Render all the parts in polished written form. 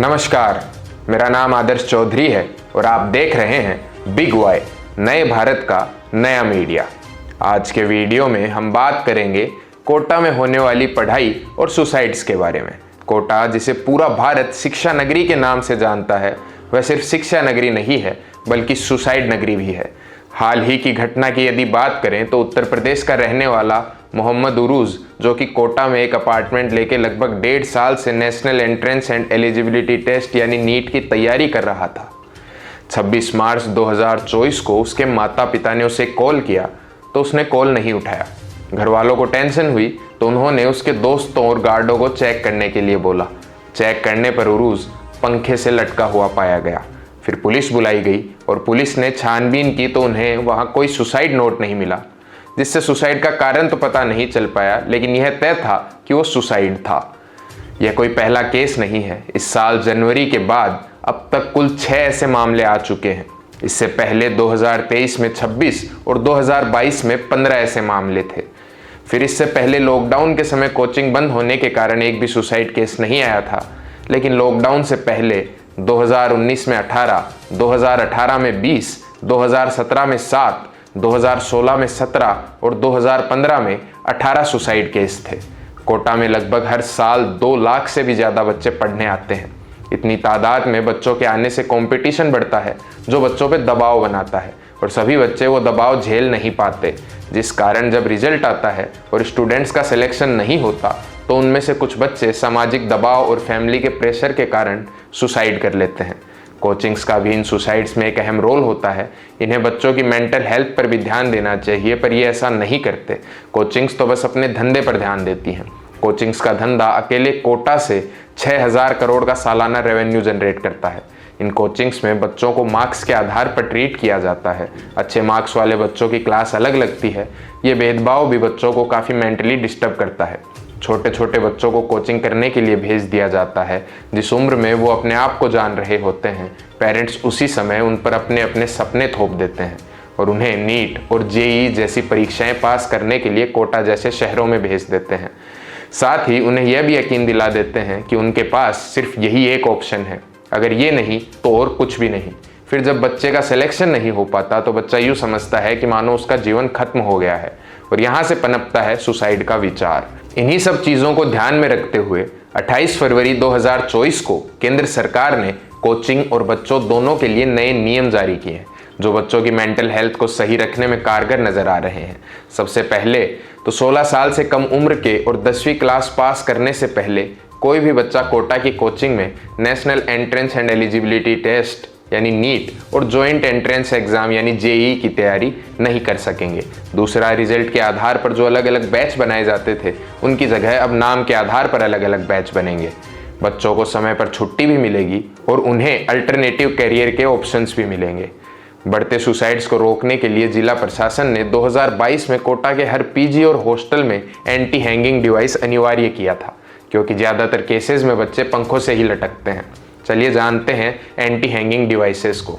नमस्कार, मेरा नाम आदर्श चौधरी है और आप देख रहे हैं बिग वाई, नए भारत का नया मीडिया। आज के वीडियो में हम बात करेंगे कोटा में होने वाली पढ़ाई और सुसाइड्स के बारे में। कोटा, जिसे पूरा भारत शिक्षा नगरी के नाम से जानता है, वह सिर्फ शिक्षा नगरी नहीं है बल्कि सुसाइड नगरी भी है। हाल ही की घटना की यदि बात करें तो उत्तर प्रदेश का रहने वाला मोहम्मद उरूज, जो कि कोटा में एक अपार्टमेंट लेके लगभग 1.5 साल से national entrance and eligibility test यानी नीट की तैयारी कर रहा था। 26 मार्च 2024 को उसके माता पिता ने उसे कॉल किया तो उसने कॉल नहीं उठाया। घर वालों को टेंशन हुई तो उन्होंने उसके दोस्तों और गार्डों को चेक करने के लिए बोला। चेक करने पर उरूज पंखे से लटका हुआ पाया गया। फिर पुलिस बुलाई गई और पुलिस ने छानबीन की तो उन्हें वहां कोई सुसाइड नोट नहीं मिला, जिससे सुसाइड का कारण तो पता नहीं चल पाया, लेकिन यह तय था कि वो सुसाइड था। यह कोई पहला केस नहीं है। इस साल जनवरी के बाद अब तक कुल 6 ऐसे मामले आ चुके हैं। इससे पहले 2023 में 26 और 2022 में 15 ऐसे मामले थे। फिर इससे पहले लॉकडाउन के समय कोचिंग बंद होने के कारण एक भी सुसाइड केस नहीं आया था, लेकिन लॉकडाउन से पहले 2019 में 18, 2018 में 20, 2017 में 7, 2016 में 17 और 2015 में 18 सुसाइड केस थे। कोटा में लगभग हर साल 2 लाख से भी ज़्यादा बच्चे पढ़ने आते हैं। इतनी तादाद में बच्चों के आने से कंपटीशन बढ़ता है, जो बच्चों पे दबाव बनाता है और सभी बच्चे वो दबाव झेल नहीं पाते, जिस कारण जब रिजल्ट आता है और स्टूडेंट्स का सिलेक्शन नहीं होता तो उनमें से कुछ बच्चे सामाजिक दबाव और फैमिली के प्रेशर के कारण सुसाइड कर लेते हैं। कोचिंग्स का भी इन सुसाइड्स में एक अहम रोल होता है। इन्हें बच्चों की मेंटल हेल्थ पर भी ध्यान देना चाहिए, पर ये ऐसा नहीं करते। कोचिंग्स तो बस अपने धंधे पर ध्यान देती हैं। कोचिंग्स का धंधा अकेले कोटा से 6000 करोड़ का सालाना रेवेन्यू जनरेट करता है। इन कोचिंग्स में बच्चों को मार्क्स के आधार पर ट्रीट किया जाता है। अच्छे मार्क्स वाले बच्चों की क्लास अलग लगती है। ये भेदभाव भी बच्चों को काफ़ी मेंटली डिस्टर्ब करता है। छोटे छोटे बच्चों को कोचिंग करने के लिए भेज दिया जाता है। जिस उम्र में वो अपने आप को जान रहे होते हैं, पेरेंट्स उसी समय उन पर अपने अपने सपने थोप देते हैं और उन्हें नीट और जेईई जैसी परीक्षाएं पास करने के लिए कोटा जैसे शहरों में भेज देते हैं। साथ ही उन्हें यह भी यकीन दिला देते हैं कि उनके पास सिर्फ यही एक ऑप्शन है, अगर ये नहीं तो और कुछ भी नहीं। फिर जब बच्चे का सिलेक्शन नहीं हो पाता तो बच्चा यूँ समझता है कि मानो उसका जीवन खत्म हो गया है और यहाँ से पनपता है सुसाइड का विचार। इन्हीं सब चीज़ों को ध्यान में रखते हुए 28 फरवरी 2024 को केंद्र सरकार ने कोचिंग और बच्चों दोनों के लिए नए नियम जारी किए, जो बच्चों की मेंटल हेल्थ को सही रखने में कारगर नजर आ रहे हैं। सबसे पहले तो 16 साल से कम उम्र के और 10वीं क्लास पास करने से पहले कोई भी बच्चा कोटा की कोचिंग में national entrance and eligibility test यानी नीट और जॉइंट एंट्रेंस एग्जाम यानी जेईई की तैयारी नहीं कर सकेंगे। दूसरा, रिजल्ट के आधार पर जो अलग अलग बैच बनाए जाते थे, उनकी जगह अब नाम के आधार पर अलग अलग बैच बनेंगे। बच्चों को समय पर छुट्टी भी मिलेगी और उन्हें अल्टरनेटिव करियर के ऑप्शंस भी मिलेंगे। बढ़ते सुसाइड्स को रोकने के लिए जिला प्रशासन ने 2022 में कोटा के हर पीजी और हॉस्टल में एंटी हैंगिंग डिवाइस अनिवार्य किया था, क्योंकि ज़्यादातर केसेस में बच्चे पंखों से ही लटकते हैं। चलिए जानते हैं एंटी हैंगिंग डिवाइसेस को।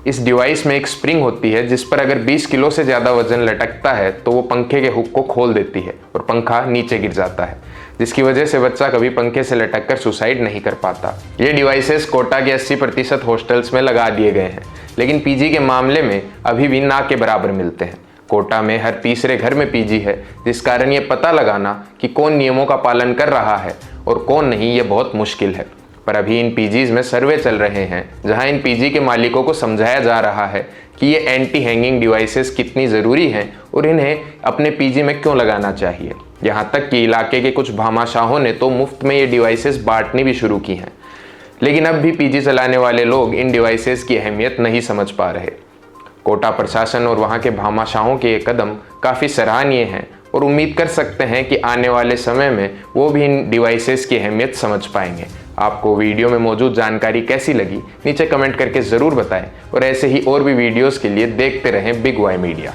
इस डिवाइस में एक स्प्रिंग होती है जिस पर अगर 20 किलो से ज़्यादा वजन लटकता है तो वो पंखे के हुक को खोल देती है और पंखा नीचे गिर जाता है, जिसकी वजह से बच्चा कभी पंखे से लटककर सुसाइड नहीं कर पाता। ये डिवाइसेस कोटा के 80% हॉस्टल्स में लगा दिए गए हैं, लेकिन पीजी के मामले में अभी भी ना के बराबर मिलते हैं। कोटा में हर तीसरे घर में पीजी है, जिस कारण ये पता लगाना कि कौन नियमों का पालन कर रहा है और कौन नहीं, ये बहुत मुश्किल है। पर अभी इन पीजीज में सर्वे चल रहे हैं, जहां इन पीजी के मालिकों को समझाया जा रहा है कि ये एंटी हैंगिंग डिवाइसेस कितनी ज़रूरी हैं और इन्हें अपने पीजी में क्यों लगाना चाहिए। यहां तक कि इलाके के कुछ भामाशाहों ने तो मुफ्त में ये डिवाइसेस बांटनी भी शुरू की हैं, लेकिन अब भी पीजी चलाने वाले लोग इन डिवाइसेस की अहमियत नहीं समझ पा रहे। कोटा प्रशासन और वहाँ के भामाशाहों के ये कदम काफ़ी सराहनीय हैं और उम्मीद कर सकते हैं कि आने वाले समय में वो भी इन डिवाइसेस की अहमियत समझ पाएंगे। आपको वीडियो में मौजूद जानकारी कैसी लगी, नीचे कमेंट करके ज़रूर बताएं और ऐसे ही और भी वीडियोस के लिए देखते रहें बिग वाई मीडिया।